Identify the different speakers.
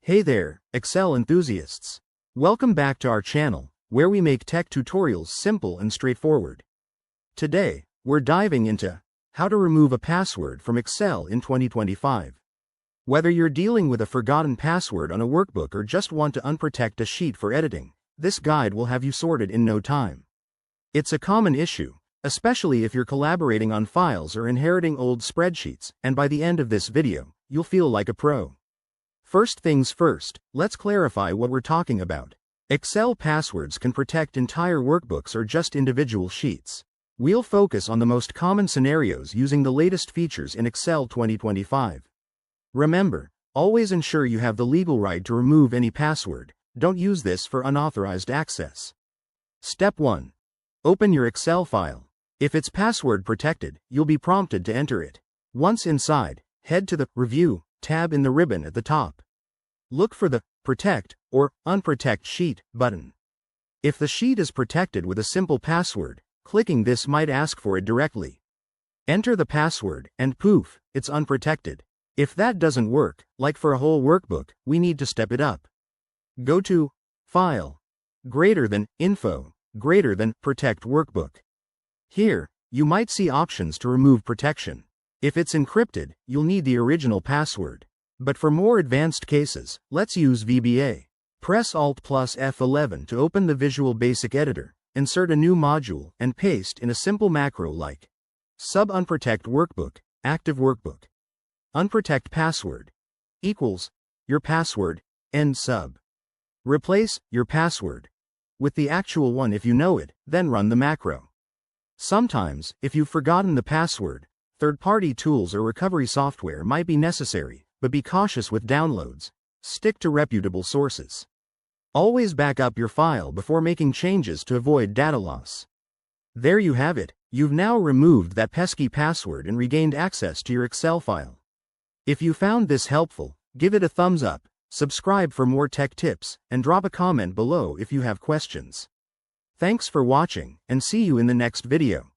Speaker 1: Hey there, Excel enthusiasts. Welcome back to our channel, where we make tech tutorials simple and straightforward. Today, we're diving into how to remove a password from Excel in 2025. Whether you're dealing with a forgotten password on a workbook or just want to unprotect a sheet for editing, this guide will have you sorted in no time. It's a common issue, especially if you're collaborating on files or inheriting old spreadsheets, and by the end of this video, you'll feel like a pro. First things first, let's clarify what we're talking about. Excel passwords can protect entire workbooks or just individual sheets. We'll focus on the most common scenarios using the latest features in Excel 2025. Remember, always ensure you have the legal right to remove any password. Don't use this for unauthorized access. Step 1. Open your Excel file. If it's password protected, you'll be prompted to enter it. Once inside, head to the Review tab in the ribbon at the top. Look for the Protect or Unprotect Sheet button. If the sheet is protected with a simple password, clicking this might ask for it directly. Enter the password, and poof, it's unprotected. If that doesn't work, like for a whole workbook, we need to step it up. Go to File, greater than Info, greater than Protect Workbook. Here, you might see options to remove protection. If it's encrypted, you'll need the original password. But for more advanced cases, let's use VBA. Press Alt plus F11 to open the Visual Basic Editor, insert a new module, and paste in a simple macro like sub-unprotect workbook, active workbook. Unprotect password equals your password, end sub. Replace your password with the actual one if you know it, then run the macro. Sometimes, if you've forgotten the password, third-party tools or recovery software might be necessary, but be cautious with downloads. Stick to reputable sources. Always back up your file before making changes to avoid data loss. There you have it, you've now removed that pesky password and regained access to your Excel file. If you found this helpful, give it a thumbs up, subscribe for more tech tips, and drop a comment below if you have questions. Thanks for watching, and see you in the next video.